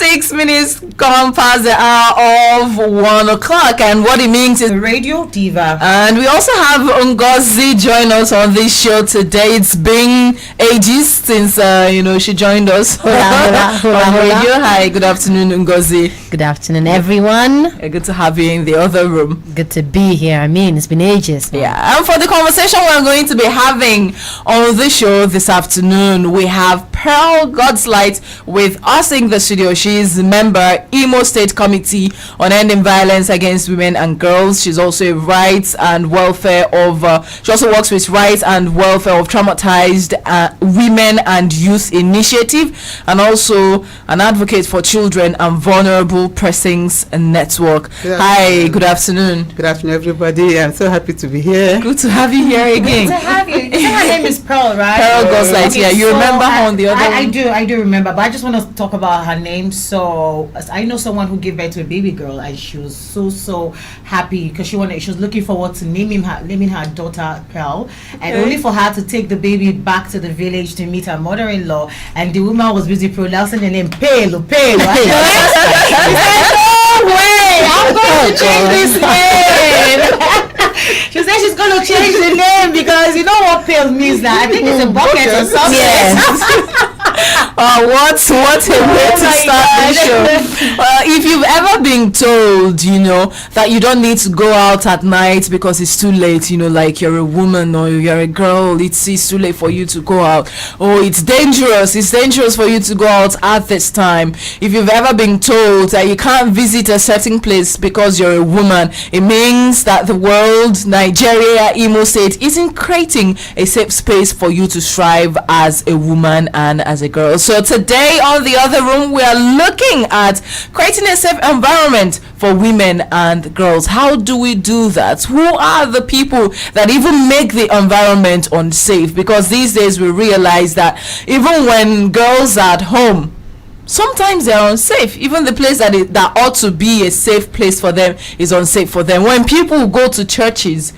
6 minutes gone past the hour of 1 o'clock, and what it means is Radio Diva. And we also have Ngozi join us on this show today. It's been ages since she joined us on radio. Hi, good afternoon, Ngozi. Good afternoon, everyone. Good to have you in the other room. Good to be here. I mean, it's been ages. Man. Yeah, and for the conversation we're going to be having on the show this afternoon, we have Pearl God's Light with us in the studio. She's a member Imo State Committee on Ending Violence Against Women and Girls. She's also a rights and welfare of she also works with rights and welfare of traumatized women and youth initiative, and also an advocate for children and vulnerable persons network. Hi, good afternoon. Good afternoon, everybody. I'm so happy to be here. Good to have you here again. Good to have you. You say her name is Pearl, right? Pearl God's Light. Yeah, you remember her on the other one? I do remember, but I just want to talk about her name. So I know someone who gave birth to a baby girl, and she was so happy because she was looking forward to naming her daughter Pearl, and only for her to take the baby back to the village to meet her mother-in-law, and the woman was busy pronouncing the name Pelo. She said, no way, I'm going to change this name. She said she's going to change the name because you know what pale means now. I think it's a bucket or something. Yes. What a way to start the show. If you've ever been told, that you don't need to go out at night because it's too late, like you're a woman or you're a girl, it's too late for you to go out. Oh, it's dangerous for you to go out at this time. If you've ever been told that you can't visit a certain place because you're a woman, it means that the world, Nigeria, Imo State, isn't creating a safe space for you to strive as a woman and as a girl. So today on the other room, we are looking at creating a safe environment for women and girls. How do we do that? Who are the people that even make the environment unsafe? Because these days we realize that even when girls are at home, sometimes they're unsafe. Even the place that ought to be a safe place for them is unsafe for them. When people go to churches,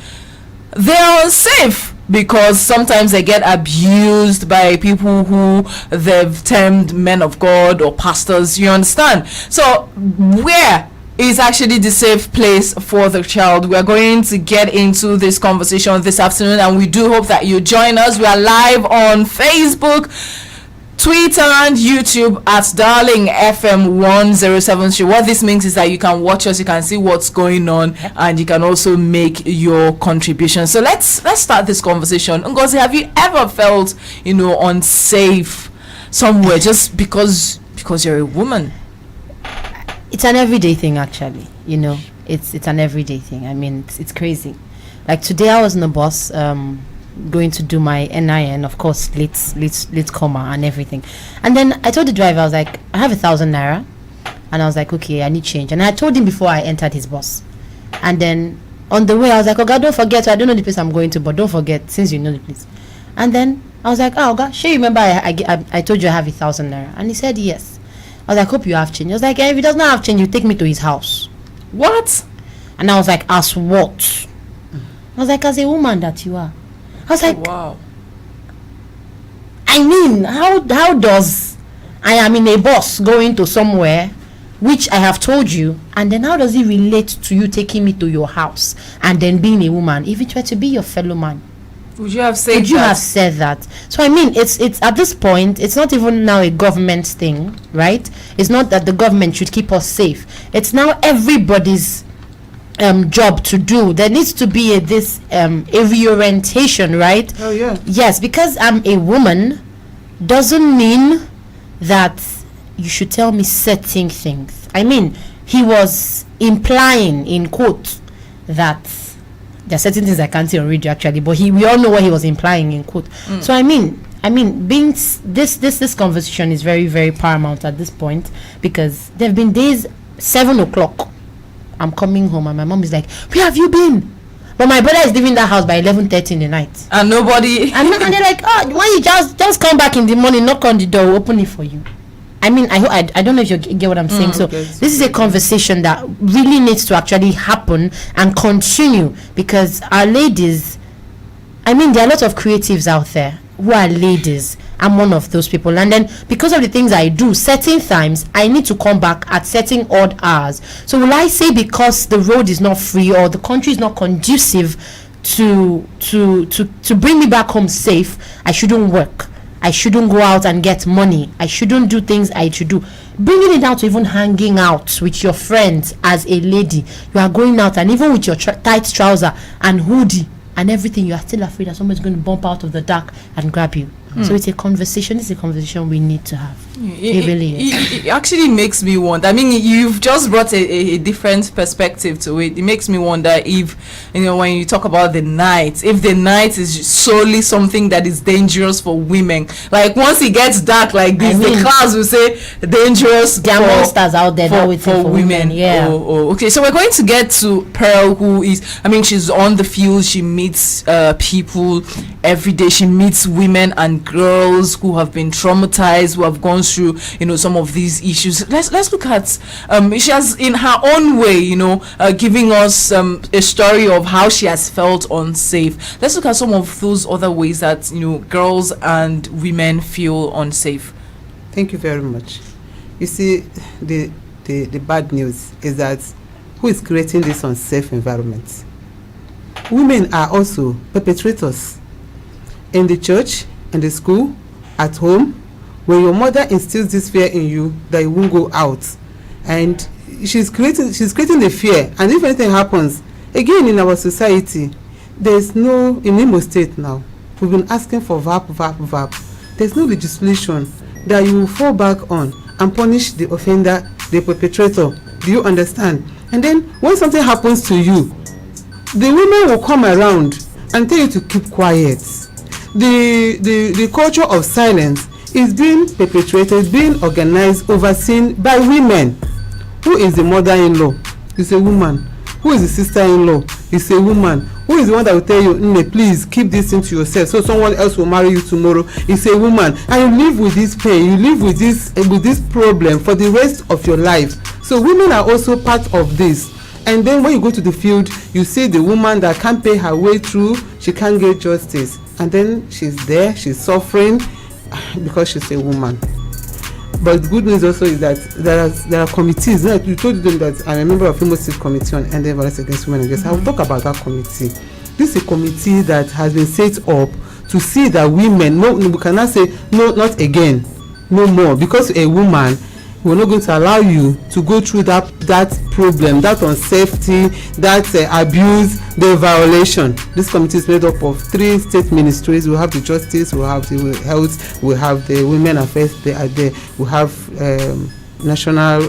they're unsafe because sometimes they get abused by people who they've termed men of God or pastors. You understand? So where is actually the safe place for the child? We are going to get into this conversation this afternoon, and we do hope that you join us. We are live on Facebook, Twitter and YouTube at Darling FM 107. What this means is that you can watch us, you can see what's going on, and you can also make your contribution. So let's start this conversation. Ngozi, have you ever felt unsafe somewhere just because you're a woman? It's an everyday thing, actually. It's an everyday thing. I mean, it's crazy. Like today, I was in the bus. Going to do my NIN, of course, let's comma and everything. And then I told the driver, I was like, I have 1,000 naira. And I was like, okay, I need change. And I told him before I entered his bus. And then on the way, I was like, oh God, don't forget. I don't know the place I'm going to, but don't forget, since you know the place. And then I was like, oh God, sure you remember I told you I have 1,000 naira. And he said, yes. I was like, hope you have change. I was like, if he does not have change, you take me to his house. What? And I was like, as what? I was like, as a woman that you are. I was like, wow. I mean, how does I am in a bus going to somewhere, which I have told you, and then how does it relate to you taking me to your house and then being a woman? If it were to be your fellow man, would you have said would you have said that? So I mean, it's at this point, it's not even now a government thing, right? It's not that the government should keep us safe. It's now everybody's job to do. There needs to be a reorientation, right? Oh yeah. Yes, because I'm a woman doesn't mean that you should tell me certain things. I mean, he was implying in quote that there are certain things I can't say on radio actually, but we all know what he was implying in quote. So I mean being this conversation is very, very paramount at this point, because there have been days 7 o'clock I'm coming home and my mom is like, where have you been? But my brother is leaving that house by 11:30 in the night. And nobody... And they're like, oh, why you just come back in the morning, knock on the door, open it for you. I mean, I don't know if you get what I'm saying. So okay. This is a conversation that really needs to actually happen and continue, because our ladies, I mean, there are a lot of creatives out there who are ladies I'm one of those people. And then because of the things I do, certain times I need to come back at certain odd hours. So will I say because the road is not free or the country is not conducive to bring me back home safe, I shouldn't work, I shouldn't go out and get money, I shouldn't do things I should do? Bringing it down to even hanging out with your friends as a lady, you are going out and even with your tight trouser and hoodie and everything, you are still afraid that somebody's going to bump out of the dark and grab you. So it's a conversation we need to have. It really is. It actually makes me wonder. I mean, you've just brought a different perspective to it. It makes me wonder if, when you talk about the night, if the night is solely something that is dangerous for women. Like once it gets dark like this, the class will say dangerous. There are monsters out there for women. Yeah. Okay. So we're going to get to Pearl, who is, she's on the field. She meets people every day. She meets women and girls who have been traumatized, who have gone through some of these issues. Let's look at she has in her own way giving us a story of how she has felt unsafe. Let's look at some of those other ways that girls and women feel unsafe. Thank you very much. You see, the bad news is that who is creating this unsafe environment? Women are also perpetrators in the church, in the school, at home. When your mother instills this fear in you that you won't go out, and she's creating the fear, and if anything happens again in our society, there's no, in Imo State now, we've been asking for VAP. There's no legislation that you will fall back on and punish the offender, the perpetrator. Do you understand? And then when something happens to you, the women will come around and tell you to keep quiet. The culture of silence is being perpetrated, being organized, overseen by women. Who is the mother-in-law? It's a woman. Who is the sister-in-law? It's a woman. Who is the one that will tell you, please keep this thing to yourself so someone else will marry you tomorrow? It's a woman. And you live with this pain, you live with this problem for the rest of your life. So women are also part of this. And then when you go to the field, you see the woman that can't pay her way through, she can't get justice. And then she's there, she's suffering because she's a woman. But the good news also is that there are committees. Now, you told them that I'm a member of Imo State Committee on Ending Violence Against Women. I will talk about that committee. This is a committee that has been set up to see that women, we cannot say no, not again, no more, because a woman, we're not going to allow you to go through that problem, that unsafety, that abuse, the violation. This committee is made up of 3 state ministries. We have the justice, we have the health, we have the women affairs. We have National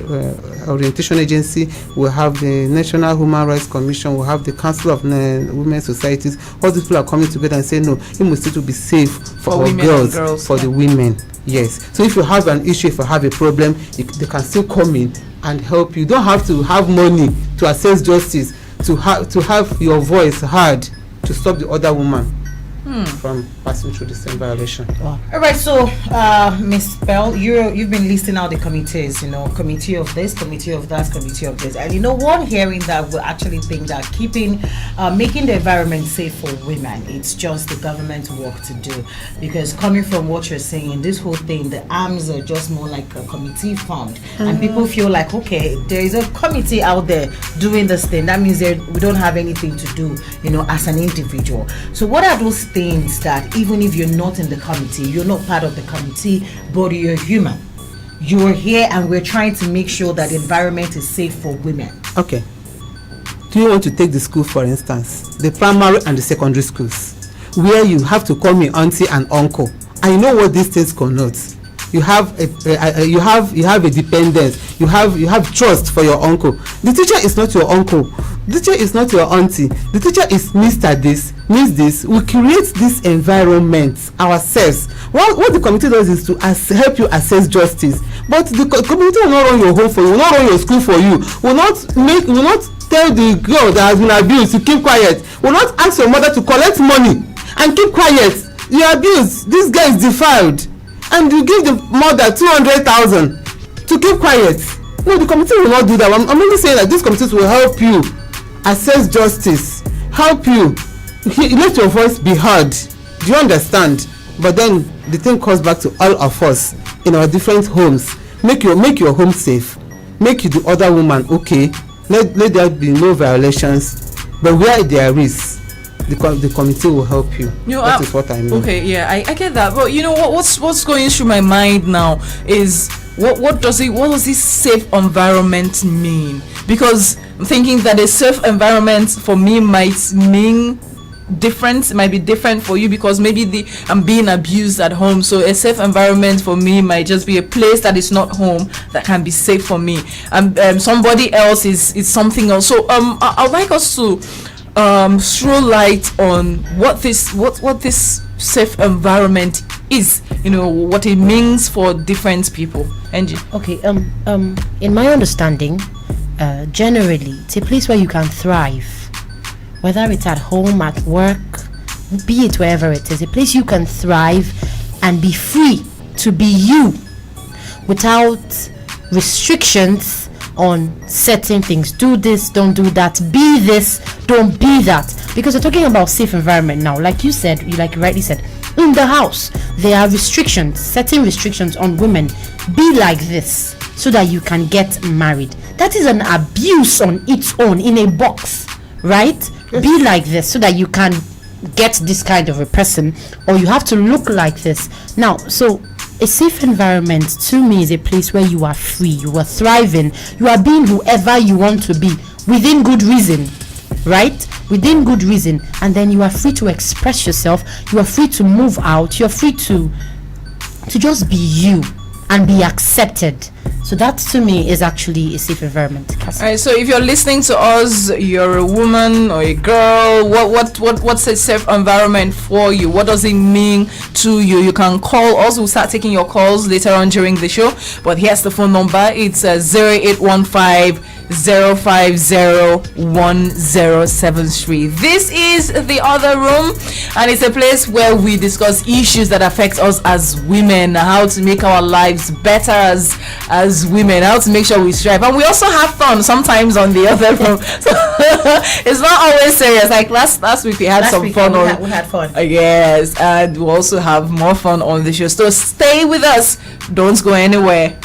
Orientation Agency, we have the National Human Rights Commission, we have the Council of Women's Societies. All these people are coming together and saying, no, it must still be safe for our girls, for the women. Yes. So if you have an issue, if you have a problem, they can still come in and help you. You don't have to have money to access justice, to have your voice heard, to stop the other woman from passing through the same violation. Wow. All right, so Miss Pearl, you've been listing out the committees, committee of this, committee of that, committee of this, and one hearing that will actually think that making the environment safe for women, it's just the government's work to do, because coming from what you're saying, this whole thing, the arms are just more like a committee formed, and people feel like, okay, there is a committee out there doing this thing, that means we don't have anything to do, as an individual. So what are those things that even if you're not in the committee, you're not part of the committee, but you're human, you're here, and we're trying to make sure that the environment is safe for women? Okay. Do you want to take the school, for instance, the primary and the secondary schools, where you have to call me auntie and uncle? I know what these things connote. You have a dependence. You have trust for your uncle. The teacher is not your uncle. The teacher is not your auntie. The teacher is Mr. This, Miss This. We create this environment ourselves. What the committee does is to help you assess justice. But the committee will not run your home for you. Will not run your school for you. Will not tell the girl that has been abused to keep quiet. Will not ask your mother to collect money and keep quiet. You abused. This guy is defiled. And you give the mother 200,000 to keep quiet. No, the committee will not do that. I'm only saying that these committees will help you assess justice, help you let your voice be heard. Do you understand? But then the thing comes back to all of us in our different homes. Make your home safe. Make the other woman okay. Let there be no violations. But where there is, the committee will help you. That is what I mean. Okay, yeah, I get that. But you know what's going through my mind now is what does this safe environment mean? Because I'm thinking that a safe environment for me might mean different. It might be different for you because maybe I'm being abused at home. So a safe environment for me might just be a place that is not home that can be safe for me. And somebody else is something else. So I'd like us to throw light on what this safe environment is, what it means for different people. Angie. Okay, in my understanding, generally it's a place where you can thrive, whether it's at home, at work, be it wherever it is, a place you can thrive and be free to be you without restrictions on certain things. Do this, don't do that, be this, don't be that. Because we're talking about safe environment now. Like you rightly said, in the house there are restrictions, certain restrictions on women. Be like this so that you can get married. That is an abuse on its own in a box, right? Yes. Be like this so that you can get this kind of a person, or you have to look like this. Now, so a safe environment to me is a place where you are free, you are thriving, you are being whoever you want to be within good reason, right? Within good reason. And then you are free to express yourself, you are free to move out, you're free to just be you and be accepted. So that to me is actually a safe environment. Alright, so if you're listening to us, you're a woman or a girl, what's a safe environment for you? What does it mean to you? You can call us. We'll start taking your calls later on during the show. But here's the phone number. It's 0815 0501073. This is the other room, and it's a place where we discuss issues that affect us as women, how to make our lives better as women, how to make sure we strive, and we also have fun sometimes on the other room. So it's not always serious. Like last week we had some fun. We had fun. Yes, and we'll also have more fun on the show. So stay with us. Don't go anywhere.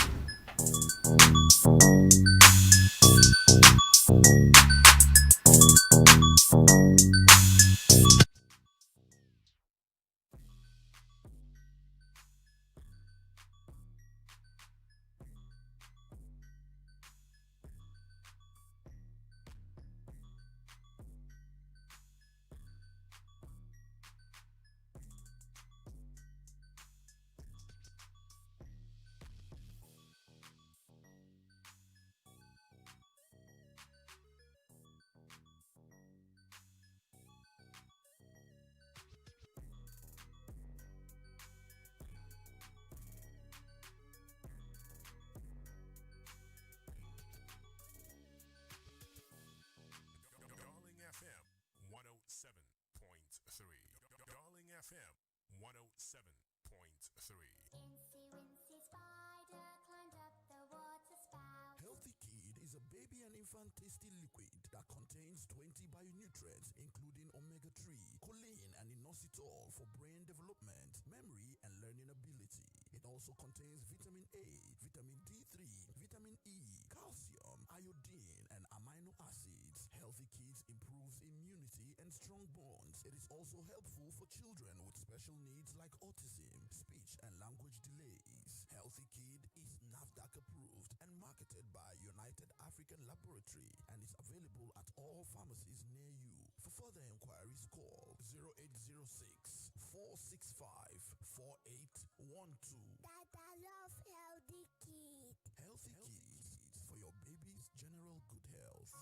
Infant tasty liquid that contains 20 bionutrients including omega-3, choline and inositol for brain development, memory and learning ability. It also contains vitamin A, vitamin D3, vitamin E, calcium, iodine and amino acids. Healthy Kids improves immunity and strong bones. It is also helpful for children with special needs like autism, speech and language delays. Healthy Kid is NAFDAC approved and marketed by United African Laboratory and is available at all pharmacies near you. For further inquiries, call 0806 465 4812. Dada love Healthy Kid. Healthy Kids for your baby's general good health.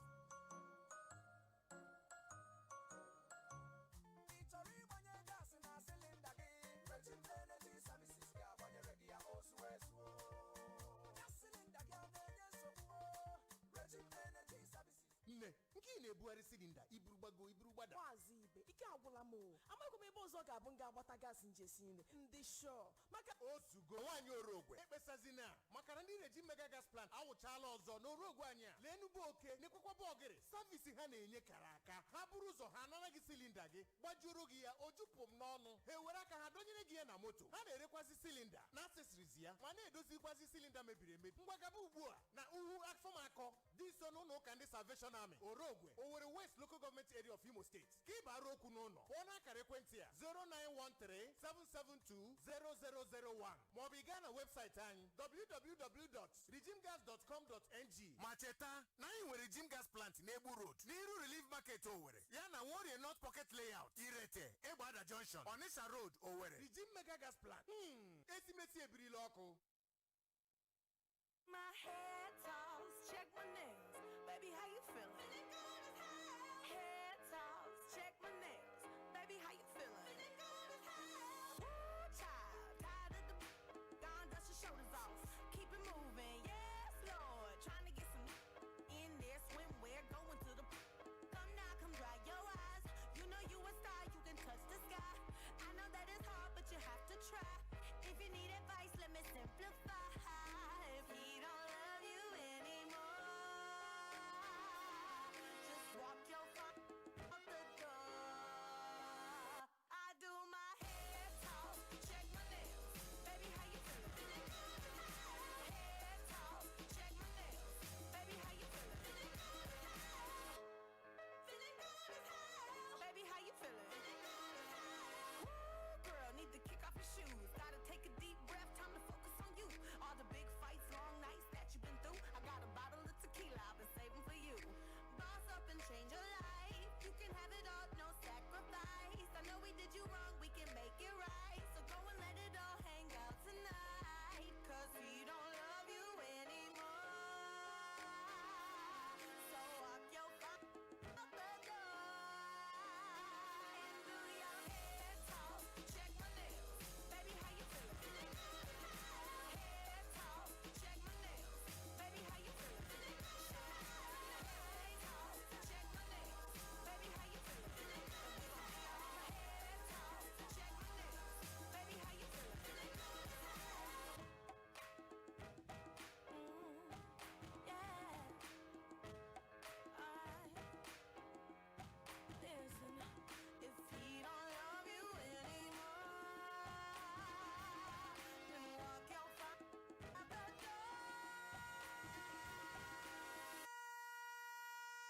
Nne, nke ị na-ebugharị silinda iburu gbago iburu gbada. Maazị Ibe, ike agwụla Osugo nwanyi orogwe ekpesazina maka ndị na-eji mega gas plant awụchala ọzọ n'orogwe anya lenubu oke n'ekwekwa bọgịrị savisi ha na-enye kara aka ha bụrụ ụzọ ha anara gị silinda gị gbajuru gị ya ojupụ m n'ọnụ ha ewere aka ha donyere gị ya na moto ha na-erekwazi silinda na accessories ya ma na-edozikwazi silinda mebiri emebi mgbagaba ugbu a na uhu afọmakọ dị so n'ụlọ ụka ndị Salvation Army Orogwe Owerri West Local Government Area of Imo State ka ị bara okwu n'ụlọ pụọ n'akara ekwentị a 09137720001 maọbụ ị gaa na webụsaịtị anyị www.regimgas.com.ng ma cheta na anyị nwere Regime Gas Plant n'Egbu Road n'iru Relief Market Owerri ya na Warrior North Pocket Layout Irete Egbada Junction Onitsha Road Owerri Regime Mega Gas Plant esimesi ebirila ọkụ. My head toss, check my nails. Baby, how you feeling? Feeling good as hell. Head toss, check my nails. Baby, how you feeling? Feeling good as hell. Woo, child, tired of the gone, dust your shoulders off. Keep it moving, yes, Lord. Trying to get some in there, swimwear, going to the come now, come dry your eyes. You know you a star, you can touch the sky. I know that it's hard, but you have to try. If you need advice, let me simplify. If he don't love you anymore, just walk your fuck out the door. I do my hair talk, check my nails. Baby, how you feeling? Feeling good as hell. Hair talk, check my nails. Baby, how you feeling? Feeling good as hell. Feeling good as hell. Baby, how you feeling? Feeling good as hell. Woo, girl, need to kick off your shoes. Gotta take a deep breath, time to focus on you. All the big fights, long nights that you've been through. I got a bottle of tequila I've been saving for you. Boss up and change your life. You can have it all, no sacrifice. I know we did you wrong, we can make it right. So go and let it all hang out tonight. Cause we don't love you anymore. So walk your fuck out the door. And do your head talk, check my nails. Baby, how you feeling? Feeling good as hell. Head talk, check my nails. Baby, how you feeling? Feeling good as hell. Head talk, check my nails. Baby, how you feeling? Feeling good as hell. Head talk, check my nails. Baby, how you feeling? Feeling good as hell. Yeah. Listen, if he don't love you anymore, then walk your fuck out the door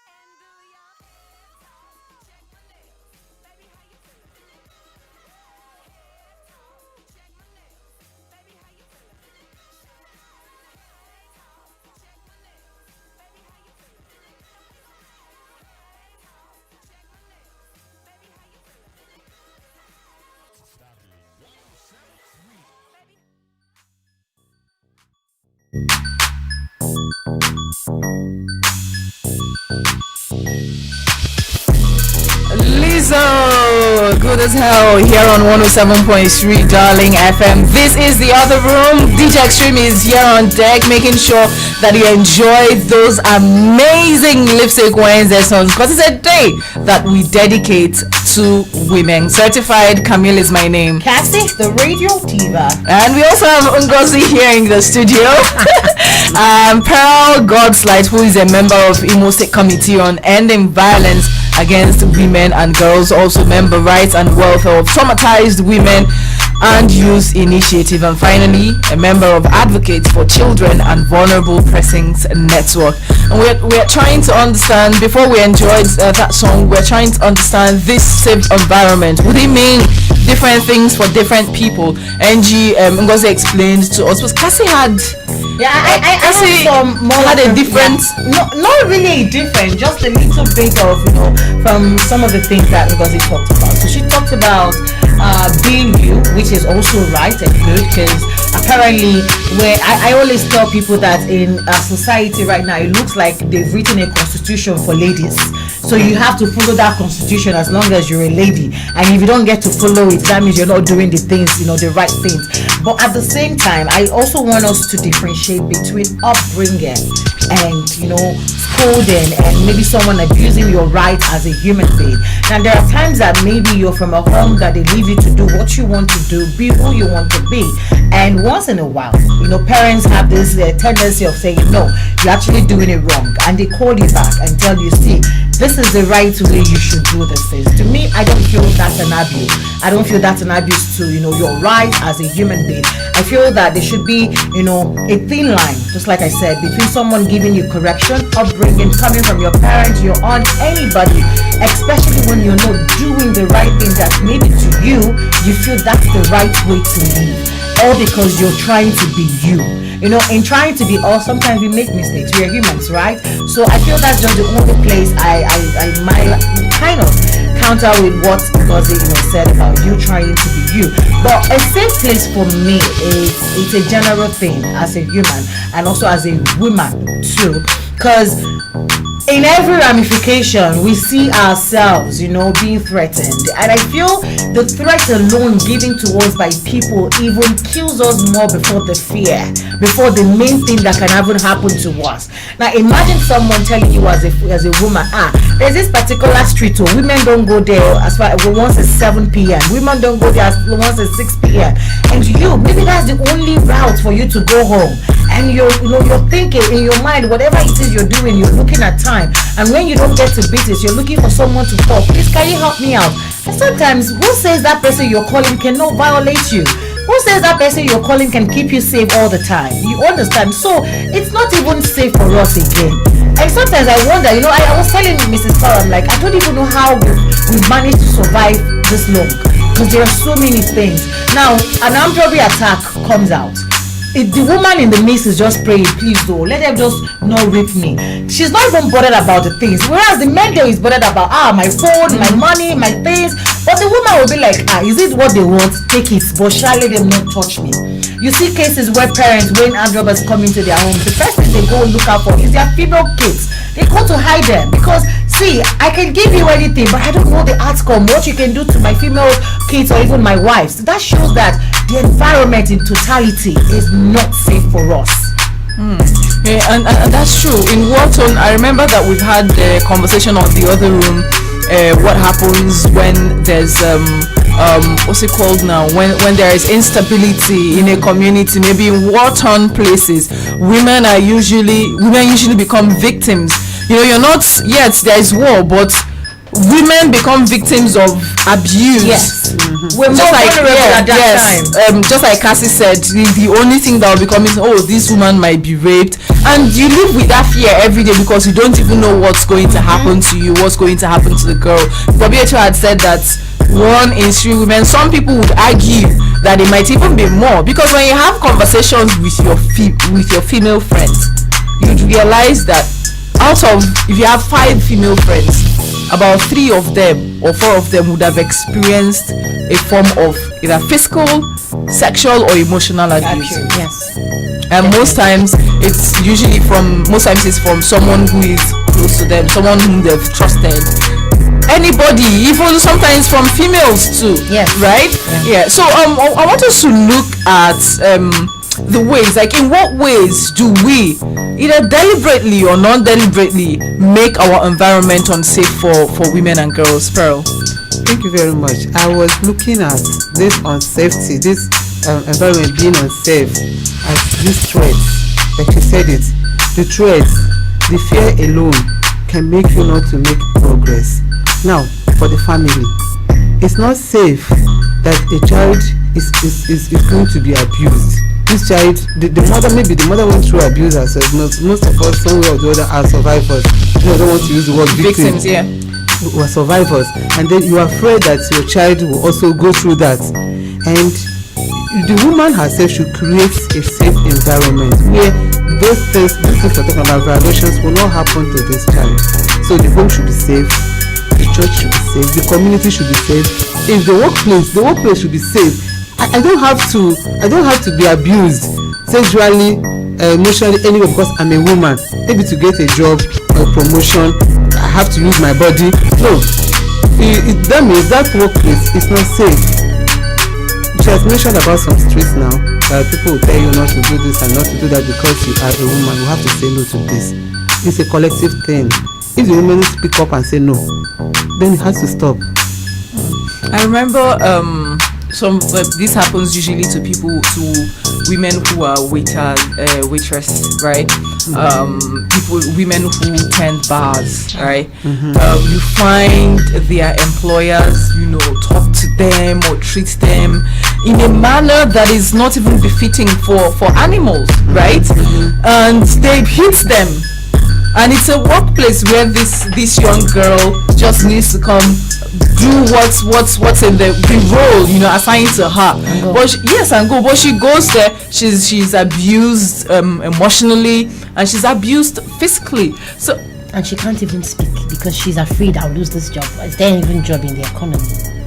and do your head talk, check my nails. Baby, how you feeling? Feeling good as hell. Head talk, check my nails. Baby, how you feeling? Feeling good as hell. Head talk, check my nails. Baby, how you feeling? Feeling good as hell. Head talk, check my nails. Baby, how you feeling? Feeling good as hell. Baby. Lizzo, good as hell, here on 107.3 Darling FM. This is the other room. DJ Xtreme is here on deck, making sure that you enjoy those amazing lipstick Wednesday songs, because it's a day that we dedicate to women. Certified Camille is my name. Cassie, the radio diva. And we also have Ngozi here in the studio. Pearl Godslight, who is a member of Imo State Committee on Ending Violence Against Women and Girls, also member Rights and Welfare of Traumatized Women and Youth Initiative, and finally a member of Advocates for Children and Vulnerable Persons Network. And we're trying to understand, before we enjoyed that song, we're trying to understand this safe environment. Would it mean different things for different people? Ngozi explained to us, because Cassie had I had a different, not really different, just a little bit of, from some of the things that Ngozi talked about. So she talked about being you, which is also right and good, because apparently, where I always tell people that in our society right now, it looks like they've written a constitution for ladies. So you have to follow that constitution as long as you're a lady, and if you don't get to follow it, that means you're not doing the things, the right things. But at the same time, I also want us to differentiate between upbringing and scolding and maybe someone abusing your right as a human being. Now there are times that maybe you're from a home that they leave you to do what you want to do, be who you want to be, and once in a while, parents have this tendency of saying, no, you're actually doing it wrong, and they call you back and tell you, see, this is the right way you should do this thing. To me, I don't feel that's an abuse. I don't feel that's an abuse to your right as a human being. I feel that there should be a thin line, just like I said, between someone giving you correction, upbringing, coming from your parents, your aunt, anybody, especially when you're not doing the right thing that maybe to you feel that's the right way to live, all because you're trying to be you. In trying to be all, sometimes we make mistakes. We are humans, right? So I feel that's just the only place I might kind of counter with what Ngozi said about you trying to be you. But a safe place for me it's a general thing as a human and also as a woman too, because in every ramification we see ourselves being threatened, and I feel the threat alone given to us by people even kills us more before the fear, before the main thing that can even happen to us. Now imagine someone telling you as a woman, there's this particular street, women don't go there as far as once it's 7 p.m. Women don't go there once it's 6 p.m. and maybe that's the only route for you to go home, and you're thinking in your mind, whatever it is you're doing, you're looking at time, and when you don't get to business, you're looking for someone to call. Please, can you help me out? And sometimes who says that person you're calling cannot violate you? Who says that person you're calling can keep you safe all the time? You understand? So it's not even safe for us again. And sometimes I wonder, I was telling Mrs. Paul, I'm like, I don't even know how we managed to survive this long, because there are so many things. Now an armed robbery attack comes out. If the woman in the midst is just praying, please though, let them just not rape me. She's not even bothered about the things, whereas the man there is bothered about my phone, my money, my things. But the woman will be like, is it what they want? Take it, but shall let them not touch me. You see cases where parents, when armed robbers come into their homes, the first thing they go look out for is their female kids. They go to hide them because, see, I can give you anything, but I don't know the outcome, what you can do to my female kids or even my wives. That shows that the environment in totality is not safe for us. Yeah, and that's true. In Wharton, I remember that we've had the conversation on the other room. What happens when there's what's it called now? When there is instability in a community, maybe in war-torn places, women usually become victims. You're not yet there is war, but women become victims of abuse. Yes. We're just like at that time. Just like Cassie said, the only thing that will become is, this woman might be raped, and you live with that fear every day because you don't even know what's going to happen to you, what's going to happen to the girl. WHO had said that 1 in 3 women. Some people would argue that it might even be more, because when you have conversations with your female friends, you'd realize that if you have 5 female friends, about 3 of them or 4 of them would have experienced a form of either physical, sexual, or emotional abuse. Yes. And most times it's from someone who is close to them, someone whom they've trusted. Anybody, even sometimes from females too. Yes. Right? Yeah. So I want us to look at the ways, like in what ways do we either deliberately or non-deliberately make our environment unsafe for women and girls. Pearl. Thank you very much. I was looking at this unsafety, this environment being unsafe as these threats, like you said it, the threats, the fear alone can make you not to make progress. Now, for the family, it's not safe that a child is going to be abused. This child, the mother went through abuse herself. Most of us, some way or the other, are survivors. I don't want to use the word victims. Yeah. We're survivors, and then you are afraid that your child will also go through that. And the woman herself should create a safe environment where those things we're talking about, violations, will not happen to this child. So the home should be safe, the church should be safe, the community should be safe. If the workplace should be safe. I don't have to be abused sexually, emotionally, anyway, because I'm a woman. Maybe to get a job or promotion, I have to use my body. No, that means that workplace is not safe. She has mentioned about some streets now. people will tell you not to do this and not to do that because you are a woman. You have to say no to this. It's a collective thing. If the women speak up and say no, then it has to stop. I remember this happens usually to women who are waitress, right? Women who tend bars, right? You find their employers, talk to them or treat them in a manner that is not even befitting for animals, right? And they hit them. And it's a workplace where this young girl just needs to come do what's in the role assigned to her. But she goes there. She's abused emotionally, and she's abused physically. So and she can't even speak because she's afraid I'll lose this job. Is there even job in the economy?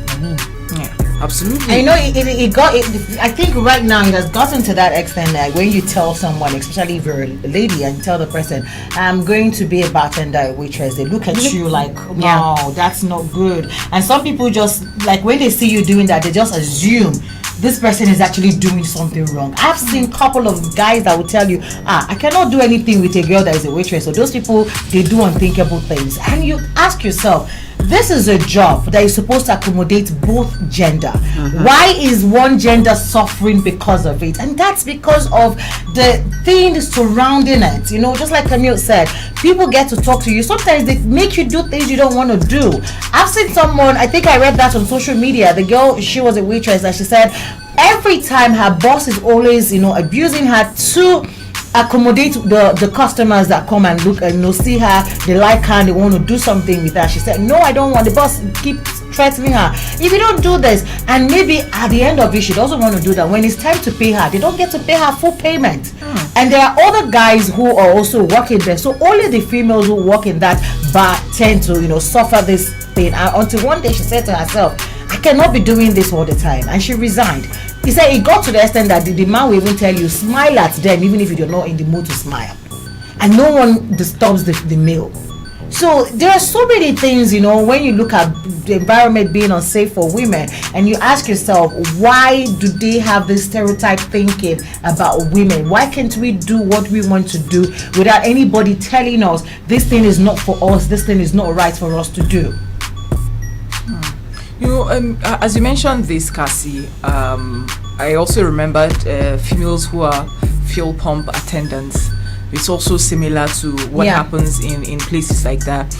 I mean, yeah. Absolutely. I know it got it. I think right now it has gotten to that extent that when you tell someone, especially if you're a lady, and tell the person, "I'm going to be a bartender, a waitress," they look at you like, "No, that's not good." And some people just like when they see you doing that, they just assume this person is actually doing something wrong. I've seen a couple of guys that will tell you, I cannot do anything with a girl that is a waitress. So those people, they do unthinkable things. And you ask yourself, this is a job that is supposed to accommodate both gender. Why is one gender suffering because of it? And that's because of the things surrounding it. Just like Camille said, people get to talk to you. Sometimes they make you do things you don't want to do. I've seen someone, I think I read that on social media. The girl, she was a waitress, and she said every time her boss is always, abusing her to accommodate the customers that come and look and see her, they like her and they want to do something with her. She said, no, I don't want. The boss keeps threatening her, if you don't do this, and maybe at the end of it she doesn't want to do that. When it's time to pay her, they don't get to pay her full payment. And there are other guys who are also working there, so only the females who work in that bar tend to suffer this thing. Until one day she said to herself, I cannot be doing this all the time, and she resigned. He said it got to the extent that the man will even tell you, smile at them even if you're not in the mood to smile, and no one disturbs the meal. So there are so many things, when you look at the environment being unsafe for women, and you ask yourself, why do they have this stereotype thinking about women? Why can't we do what we want to do without anybody telling us this thing is not for us, this thing is not right for us to do? As you mentioned this, Cassie, I also remembered females who are fuel pump attendants. It's also similar to what happens in places like that.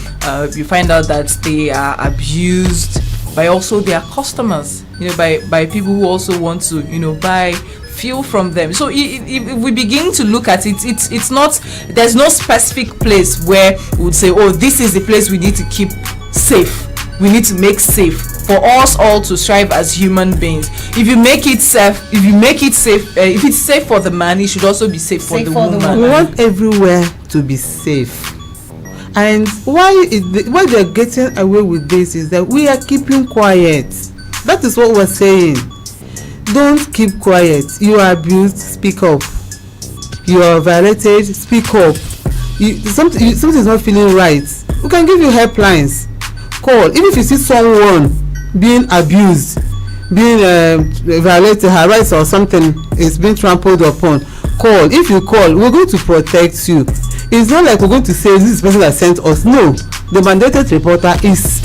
You find out that they are abused by also their customers, by people who also want to, buy fuel from them. So if we begin to look at it, it's not, there's no specific place where we would say, oh, this is the place we need to keep safe. We need to make safe for us all to strive as human beings. If you make it safe, if it's safe for the man, it should also be safe for the woman. We want everywhere to be safe. And why they're getting away with this is that we are keeping quiet. That is what we're saying. Don't keep quiet. You are abused, speak up. You are violated, speak up. Something is not feeling right. We can give you helplines. Call. Even if you see someone being abused, being violated, her rights or something is being trampled upon, call. If you call, we're going to protect you. It's not like we're going to say this is the person that sent us. No, the mandated reporter is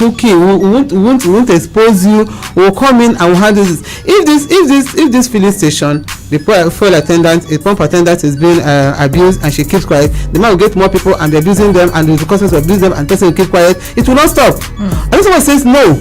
okay. We won't expose you. We'll come in and we'll handle this. If this filling station, the fuel attendant, a pump attendant is being abused and she keeps quiet, the man will get more people and they're abusing them, and the customers will abuse them and the person will keep quiet. It will not stop. And someone says no.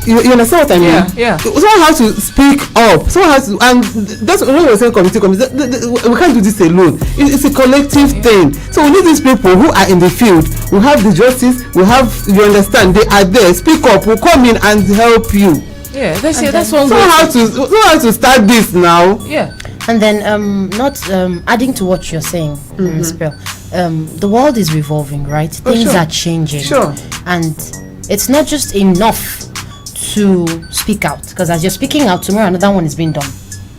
You understand what I mean? Yeah. Someone has to speak up. Someone has to, and that's what we're saying. Committee. We can't do this alone. It's a collective thing. So we need these people who are in the field. We have the justice. We have, you understand? They are there. Speak up. We'll come in and help you. Yeah, that's one. Someone has to start this now. Yeah. And then not adding to what you're saying, Spell. The world is revolving, right? Things are changing. Sure. And it's not just enough to speak out, because as you're speaking out, tomorrow another one is being done.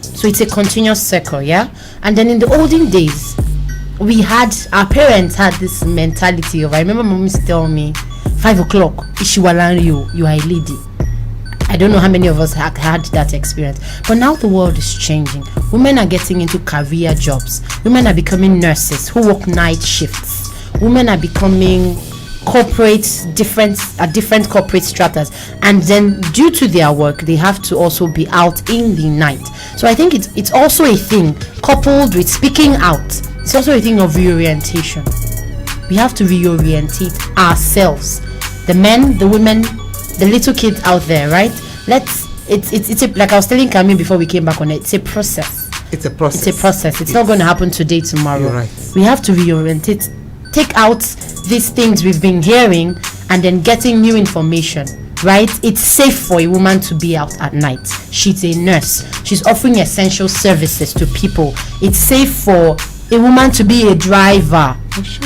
So it's a continuous circle, yeah. And then in the olden days, our parents had this mentality of, I remember mom used to tell me, 5 o'clock, Ishiwalan, you are a lady. I don't know how many of us had that experience. But now the world is changing. Women are getting into career jobs. Women are becoming nurses who work night shifts. Women are becoming different corporate stratas, and then due to their work they have to also be out in the night. So I think it's also a thing, coupled with speaking out, it's also a thing of reorientation. We have to reorientate ourselves, the men, the women, the little kids out there, right? It's like I was telling Camille before we came back on it, it's a process. It's not going to happen today, tomorrow. You're right. We have to reorientate, take out these things we've been hearing and then getting new information, right? It's safe for a woman to be out at night. She's a nurse. She's offering essential services to people. It's safe for a woman to be a driver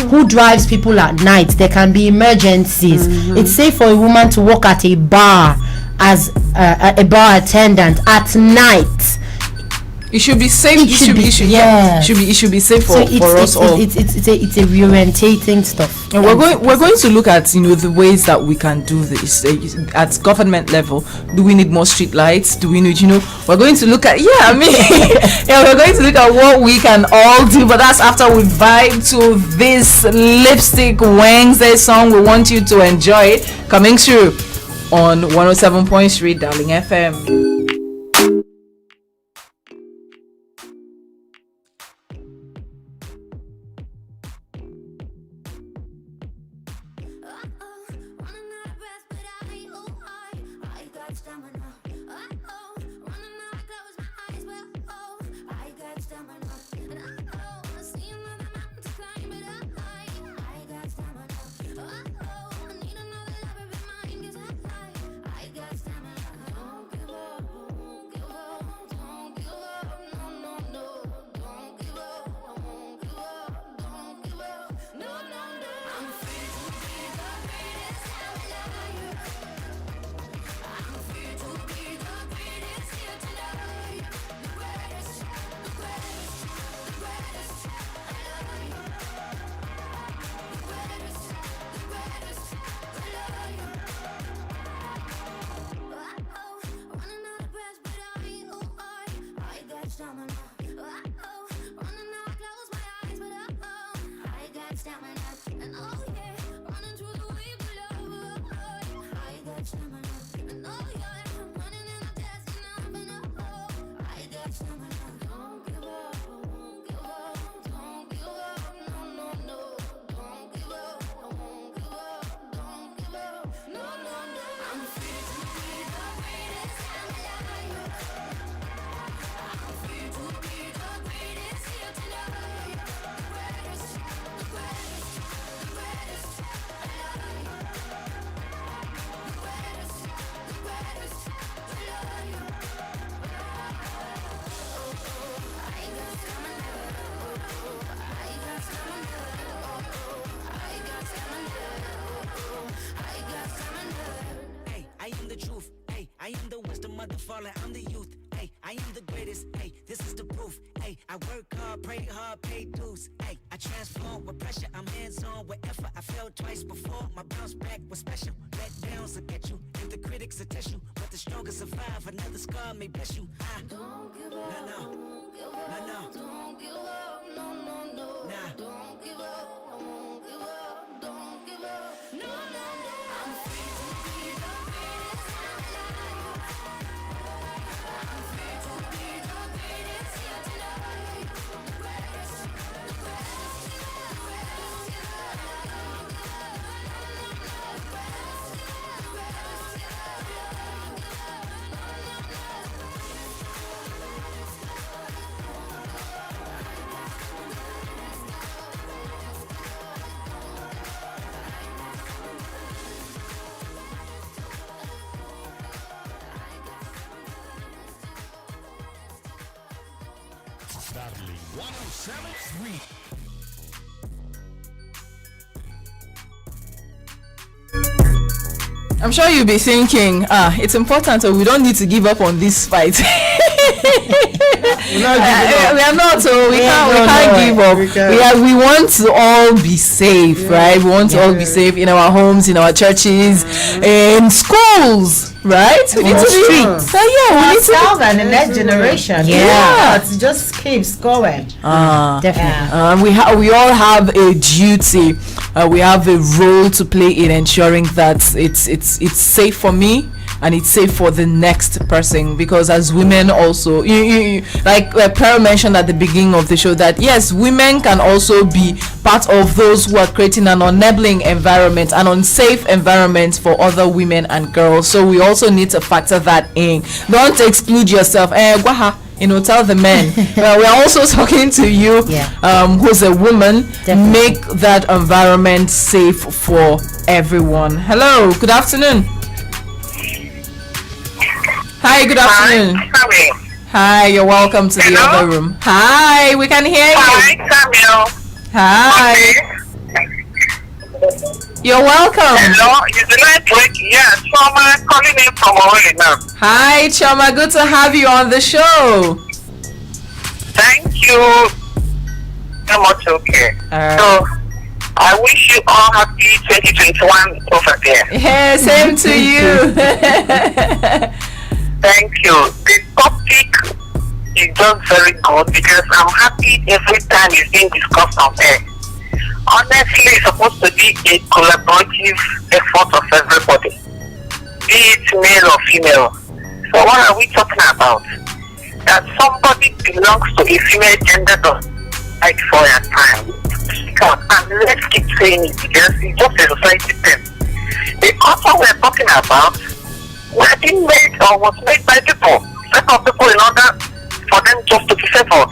who drives people at night. There can be emergencies. It's safe for a woman to work at a bar as a bar attendant at night. It should be safe. It should be safe for us all. It's a reorientating stuff. And we're going to look at the ways that we can do this at government level. Do we need more street lights? Do we need we're going to look at we're going to look at what we can all do. But that's after we vibe to this Lipstick Wednesday song. We want you to enjoy it, coming through on 107.3 Darling FM. I'm the youth, ay, I am the greatest, ay, this is the proof, ay, I work hard, pray hard, pay dues, ay, I transform with pressure, I'm hands-on with effort, I failed twice before, my bounce back was special, let downs will get you, and the critics will test you, but the strongest survive, another scar may bless you, don't give up, no, don't give up, don't give up, no, nah, don't give up, don't give up, don't give up, no, I'm free to be the greatest I'm alive. I'm free to be the greatest here tonight. The greatest, the greatest, the greatest, Darling 107.3. I'm sure you'll be thinking, it's important, so we don't need to give up on this fight. We are not, so we Yeah, can't give up. we can't. We want to all be safe, right? We want to all be safe in our homes, in our churches, in schools, right? We need to be streets. we need to Ourselves and the next generation. Yeah. It just keeps going. Definitely. we all have a duty. We have a role to play in ensuring that it's safe for me and it's safe for the next person, because as women also, you like Pearl mentioned at the beginning of the show that yes, women can also be part of those who are creating an enabling environment, an unsafe environment for other women and girls. So we also need to factor that in. Don't exclude yourself. Tell the men. Well, we're also talking to you, who's a woman. Definitely. Make that environment safe for everyone. Hello, good afternoon. Hi, good afternoon. Camille. Hi, you're welcome to the other room. Hi, we can hear you. Hi, Camille. Hi, you're welcome. Hello, is the network? Yes, Choma calling in from Owerri now. Hi, Choma, good to have you on the show. Thank you. So much okay. So, I wish you all happy 2021 over there. Yeah, same to you. Thank you. The topic is just very good because I'm happy every time it's being discussed on air. Honestly, it's supposed to be a collaborative effort of everybody, be it male or female. So what are we talking about? That somebody belongs to a female gender does fight for a time. And let's keep saying it because it's just a society thing. The culture we're talking about were being made or was made by people, set of people in order for them just to be favored.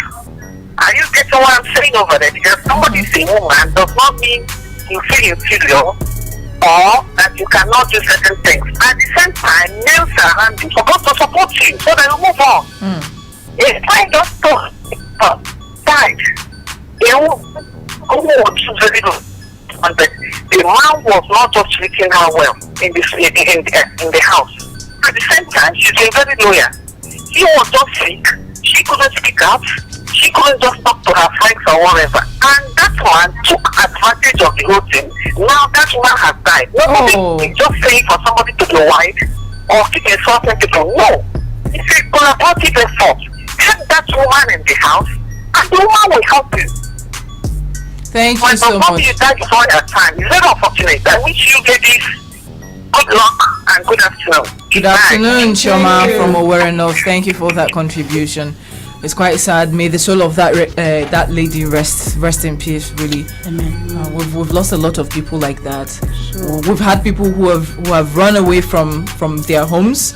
Are you getting what I'm saying over there? Because somebody is a woman does not mean you feel inferior or that you cannot do certain things. At the same time, males are around you supposed to support you so that you move on. It's kind of died. Very good. And the man was not just treating her well in the house. At the same time, she's been very loyal. He was just sick. She couldn't speak out. She couldn't just talk to her friends or whatever. And that man took advantage of the whole thing. Now that man has died. Nobody is just saying for somebody to be white or keep insulting people. No. It's a collaborative effort. Have that woman in the house and the woman will help you. Thank you so much. That is all your time. It's very unfortunate. I wish you ladies good luck and good afternoon. Good afternoon, Choma from Owerri North. Thank you for that contribution. It's quite sad. May the soul of that lady rest in peace. Really, we've lost a lot of people like that. Sure. We've had people who have run away from their homes.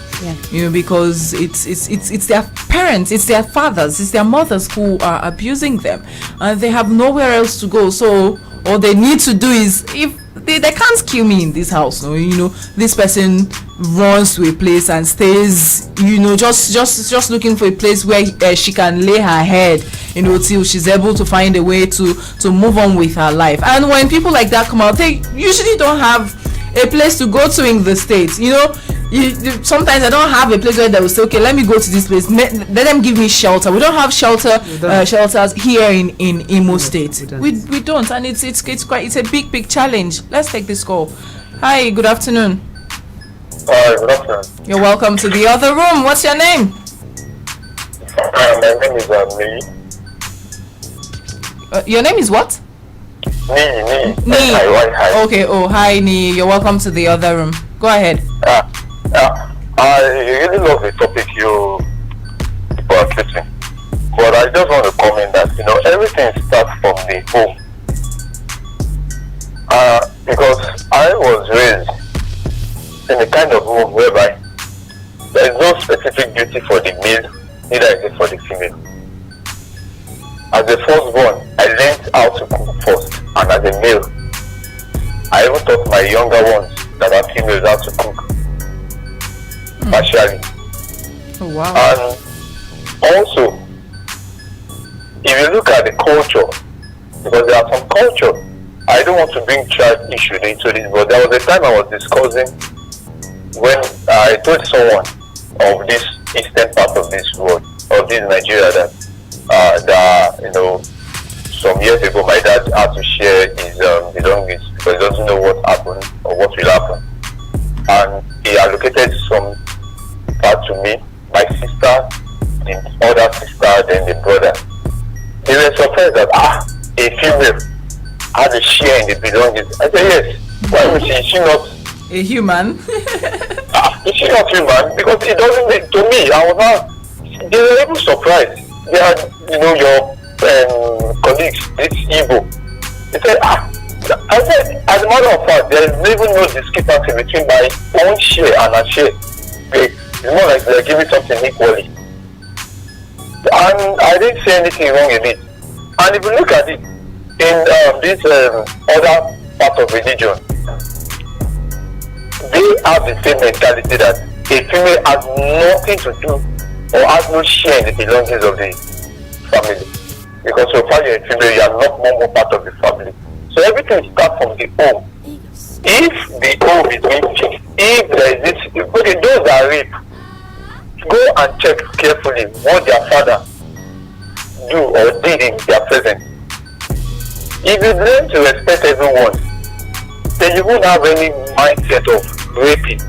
Yeah. Because it's their parents, it's their fathers, it's their mothers who are abusing them, and they have nowhere else to go. So all they need to do is, if they can't kill me in this house, no, this person runs to a place and stays, just looking for a place where she can lay her head, till she's able to find a way to move on with her life. And when people like that come out, they usually don't have a place to go to in the States. Sometimes I don't have a place where they will say, okay, let me go to this place, let them give me shelter. We don't have shelters here in Imo State. We don't, and it's a big challenge. Let's take this call. Hi, good afternoon. Hi, good afternoon. You're welcome to the other room. What's your name? My name is Nee. Your name is what? Nee. Hi. Okay. Oh, hi, Nee. You're welcome to the other room. Go ahead. I really love the topic you are treating, but I just want to comment that everything starts from the home. Because I was raised in a kind of home whereby there is no specific duty for the male, neither is it for the female. As a firstborn, I learned how to cook first, and as a male, I even taught my younger ones that are females how to cook partially. Oh, wow. And also, if you look at the culture, because there are some culture, I don't want to bring child issue into this, but there was a time I was discussing when I told someone of this eastern part of this world, of this Nigeria, that that some years ago my dad had to share his belongings because he doesn't know what happened or what will happen, and he allocated some part to me, my sister, the other sister, then the brother. They were surprised that a female had a share in the belongings. I said yes. Why was she not a human? is she not human? Because it doesn't make to me. I was not. They were even surprised. They had, your colleagues. It's Igbo. They said, I said, as a matter of fact, there is even no discrepancy between my own share and her share. It's more like they're giving something equally. And I didn't say anything wrong in it. And if you look at it, in this other part of religion, they have the same mentality that a female has nothing to do or has no share in the belongings of the family. Because so far you're a female, you are not more part of the family. So everything starts from the home. If the home is being fixed, if there is this, okay, those that rape, go and check carefully what their father do or did in their presence. If you learn to respect everyone, then you won't have any mindset of raping.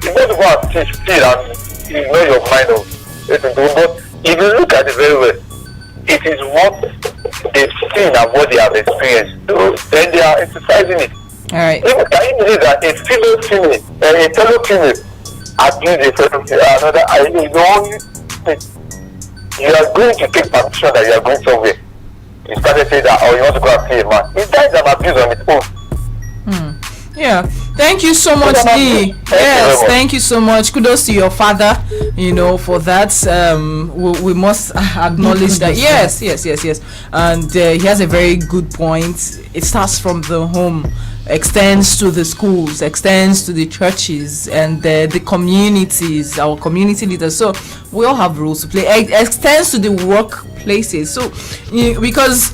You want to go and sit still and you know your mind of it to do. But if you look at it very well, it is what they've seen and what they have experienced. So then they are exercising it. All right. Even, can you believe that a fellow female abuse a fellow female, another, you are going to take permission that you are going somewhere. You started saying that, you want to go and see a man. It dies an abuse on its own. Yeah, thank you so much, Dee. Yes, thank you so much. Kudos to your father, for that. We must acknowledge that. Yes. And he has a very good point. It starts from the home, extends to the schools, extends to the churches and the communities, our community leaders. So we all have roles to play. It extends to the workplaces. So because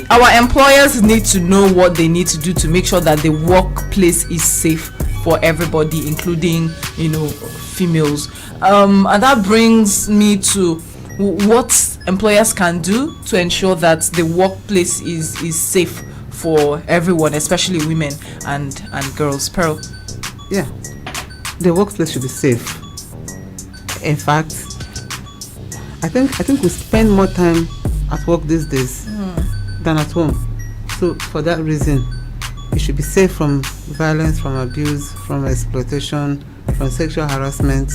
our employers need to know what they need to do to make sure that the workplace is safe for everybody, including females, and that brings me to what employers can do to ensure that the workplace is safe for everyone, especially women and girls. Pearl. Yeah, the workplace should be safe. In fact, I think we spend more time at work these days than at home. So for that reason, it should be safe from violence, from abuse, from exploitation, from sexual harassment.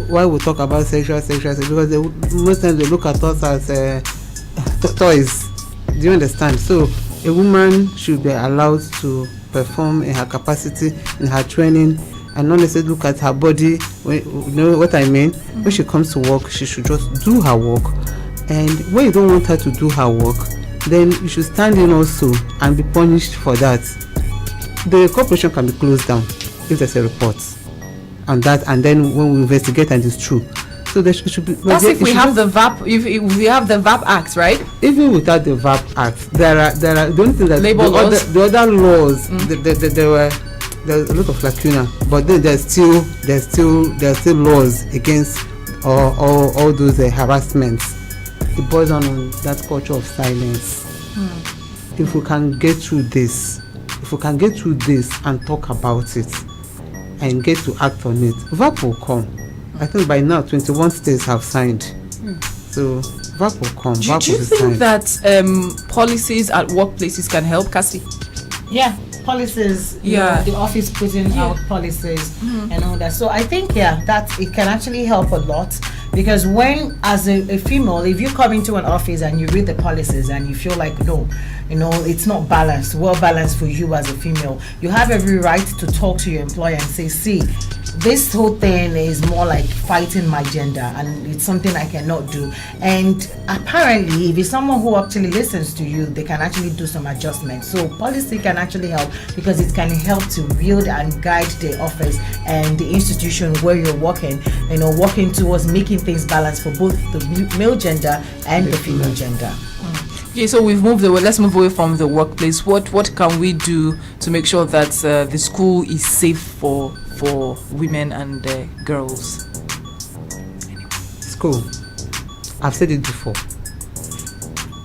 Why we talk about sexual because most times they look at us as toys. Do you understand? So a woman should be allowed to perform in her capacity, in her training, and not necessarily look at her body. You know what I mean? When she comes to work, she should just do her work. And when you don't want her to do her work, then you should stand in also and be punished for that. The corporation can be closed down if there's a report, and then when we investigate and it's true. So there should be. That's if we have the VAP. If we have the VAP Act, right? Even without the VAP Act, there are the only thing that labor laws. The other laws, there's a lot of lacuna, but then there's still laws against all those harassments. It boils down on that culture of silence. If we can get through this, and talk about it and get to act on it, VAP will come. I think by now 21 states have signed. So VAP will come. Do you think that policies at workplaces can help, Cassie? Yeah, policies. The office putting out policies and all that. So I think that it can actually help a lot, because when as a female, if you come into an office and you read the policies and you feel like it's not well balanced for you as a female, you have every right to talk to your employer and say, see, this whole thing is more like fighting my gender and it's something I cannot do. And apparently if it's someone who actually listens to you, they can actually do some adjustments. So policy can actually help, because it can help to build and guide the office and the institution where you're working towards making things balanced for both the male gender and the female gender. Okay, so we've moved away. Let's move away from the workplace. What can we do to make sure that the school is safe for women and girls? School. I've said it before.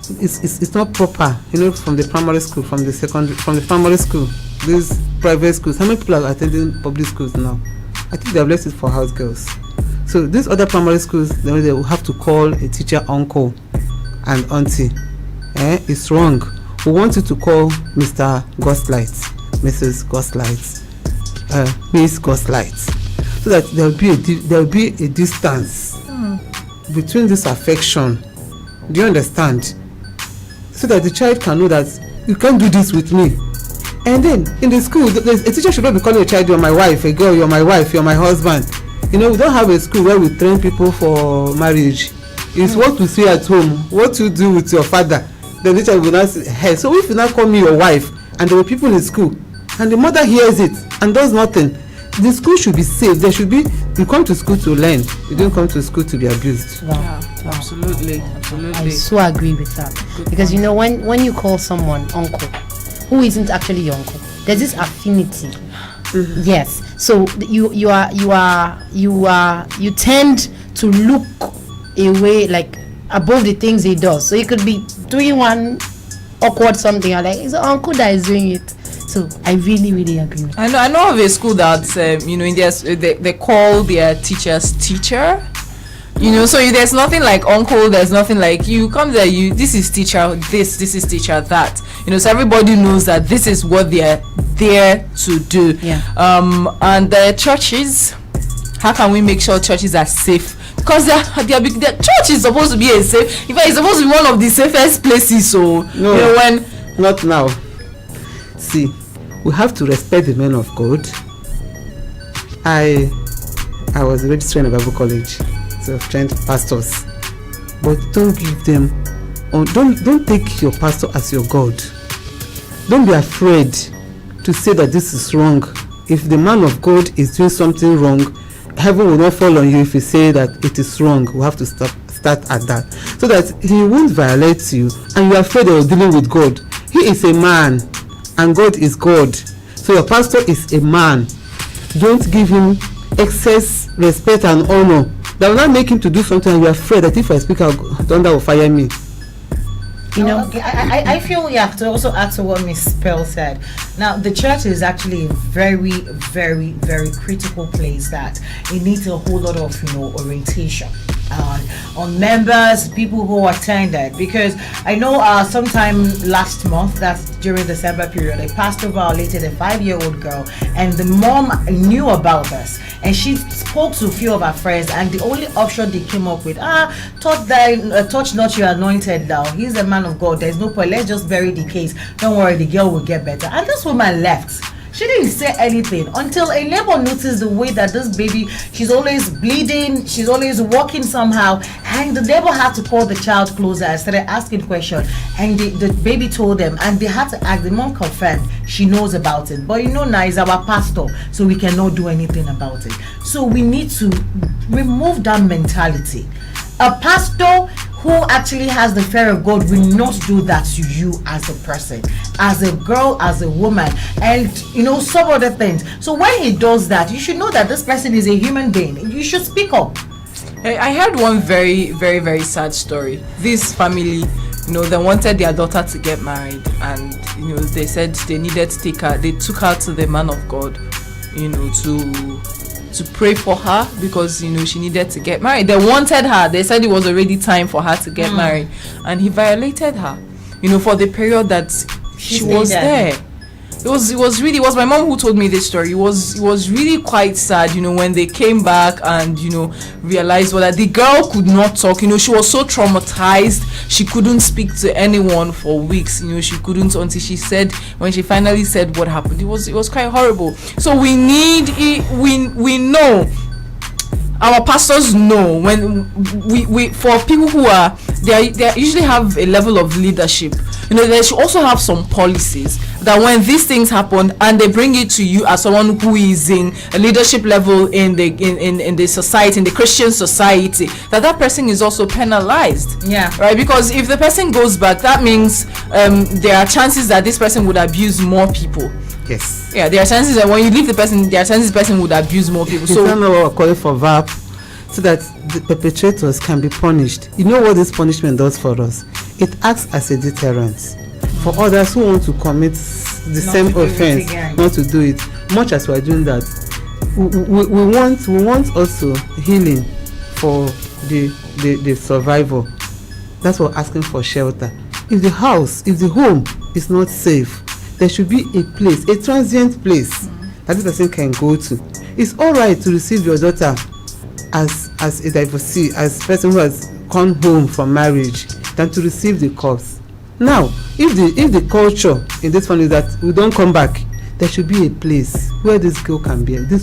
It's not proper, from the primary school, from the primary school, these private schools. How many people are attending public schools now? I think they've left it for house girls. So these other primary schools, they will have to call a teacher uncle and auntie. It's wrong. We want you to call Mr. Ghostlight, Mrs. Ghostlight, Miss Ghostlight, so that there will be a distance between this affection. Do you understand? So that the child can know that you can't do this with me. And then in the school, a teacher should not be calling a child, you're my wife, a girl, you're my wife, you're my husband. We don't have a school where we train people for marriage. It's what we see at home, what you do with your father. Then the child will not say, hey, so if you now call me your wife, and there were people in school, and the mother hears it and does nothing, the school should be safe. There should be, you come to school to learn, you don't come to school to be abused. Wow. Absolutely. I so agree with that. Because when you call someone uncle who isn't actually your uncle, there's this affinity. Yes. So you tend to look away, like above the things he does. So he could be doing one awkward something, or like it's an uncle that is doing it. So I really, really agree. I know of a school that in their they call their teachers teacher. So there's nothing like uncle, there's nothing like you come there, this is teacher, this is teacher, that. So everybody knows that this is what they're there to do. Yeah. And the churches, how can we make sure churches are safe? Because the church is supposed to be a safe, in fact, it's supposed to be one of the safest places. So no, not now. See, we have to respect the men of God. I was registering in a Bible college. Of trained pastors, but don't give them, don't take your pastor as your God. Don't be afraid to say that this is wrong. If the man of God is doing something wrong, heaven will not fall on you if you say that it is wrong. We have to start at that, so that he won't violate you and you are afraid that you're dealing with God. He is a man and God is God. So your pastor is a man. Don't give him excess respect and honor that will not make him to do something, and you're afraid that if I speak out, thunder will fire me. Okay. I feel we have to also add to what Miss Pearl said. Now, the church is actually a very, very, very critical place that it needs a whole lot of orientation on members, people who attended, because I know sometime last month, that's during December period, a pastor violated a 5-year-old girl, and the mom knew about this, and she spoke to a few of her friends, and the only option they came up with, touch not your anointed now, he's a man of God, there's no point, let's just bury the case, don't worry, the girl will get better. And this woman left. She didn't say anything until a neighbor noticed the way that this baby, she's always bleeding, she's always walking somehow, and the neighbor had to call the child closer and started asking questions, and the baby told them, and they had to ask, the mom confirmed she knows about it, but now he's our pastor, so we cannot do anything about it. So we need to remove that mentality. A pastor who actually has the fear of God will not do that to you as a person, as a girl, as a woman, and some other things. So when he does that, you should know that this person is a human being. You should speak up. I heard one very, very, very sad story. This family, they wanted their daughter to get married, and they said they needed to take her. They took her to the man of God, to pray for her, because she needed to get married. They wanted her. They said it was already time for her to get married, and he violated her. For the period that she was there. It was my mom who told me this story. It was really quite sad, when they came back and realized that the girl could not talk. She was so traumatized, she couldn't speak to anyone for weeks. She couldn't, until she said, when she finally said what happened, it was quite horrible. So we know, our pastors know, when we for people who are they usually have a level of leadership. They should also have some policies that when these things happen and they bring it to you as someone who is in a leadership level in the society, in the Christian society, that person is also penalized. Yeah. Right? Because if the person goes back, that means there are chances that this person would abuse more people. Yes. Yeah, there are chances that when you leave the person, there are chances the person would abuse more people. So I don't know what we're calling for VAP, so that the perpetrators can be punished, you know what this punishment does for us? It acts as a deterrent for others who want to commit the same offense, not to do it. Much as we are doing that, we want also healing for the survivor. That's what we're asking for, shelter. If the home is not safe, there should be a place, a transient place that this person can go to. It's all right to receive your daughter as a divorcee, as a person who has come home from marriage, than to receive the corpse. Now, if the culture in this one is that we don't come back, there should be a place where this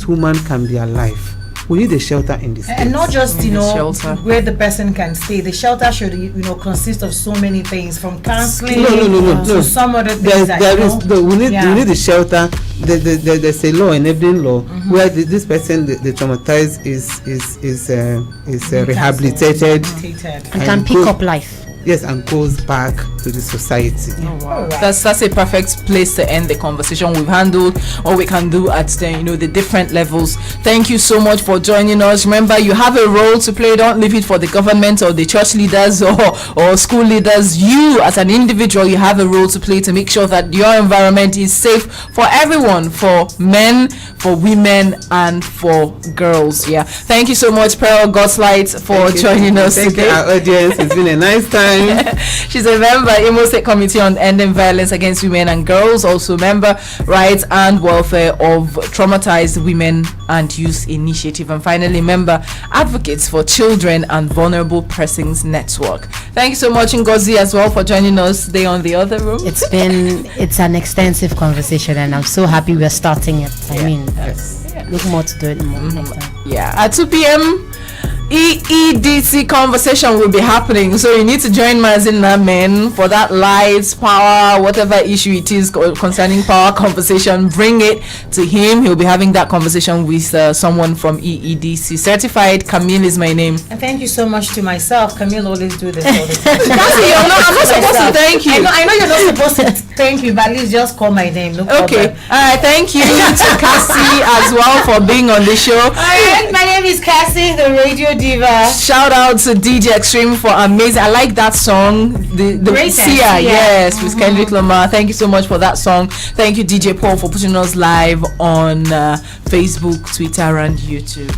woman can be alive. We need a shelter in this place. And not just where the person can stay. The shelter should consist of so many things, from counseling to some other things. We need the shelter. There's a law, enabling law, where this person, the traumatized, is rehabilitated and can pick up life. Yes, and goes back to the society. Oh, wow. That's a perfect place to end the conversation. We've handled what we can do at the different levels. Thank you so much for joining us. Remember, you have a role to play. Don't leave it for the government or the church leaders or school leaders. You, as an individual, you have a role to play to make sure that your environment is safe for everyone, for men, for women, and for girls. Yeah. Thank you so much, Pearl Godslight, for joining us today. Thank you, our audience. It's been a nice time. She's a member Imo State Committee on Ending Violence Against Women and Girls, also member Rights and Welfare of Traumatized Women and Youth Initiative, and finally member Advocates for Children and Vulnerable Persons Network. Thank you so much, Ngozi, as well, for joining us today on The Other Room. It's an extensive conversation, and I'm so happy we're starting it. I mean, look more to do it more next time. Yeah, at 2 p.m. EEDC conversation will be happening, so you need to join Mazina Men for that lights, power, whatever issue it is concerning power conversation. Bring it to him. He'll be having that conversation with someone from EEDC. Certified Camille is my name. And thank you so much to myself. Camille always do this all the time. I'm not supposed to thank you. I know you're not supposed to thank me, but at least just call my name. No problem. Okay. All right. Thank you to Cassie as well for being on the show. All right. My name is Cassie, the radio diva. Shout out to DJ Xtreme for amazing. I like that song. The Sia, yes, with Kendrick Lamar. Thank you so much for that song. Thank you, DJ Paul, for putting us live on Facebook, Twitter, and YouTube.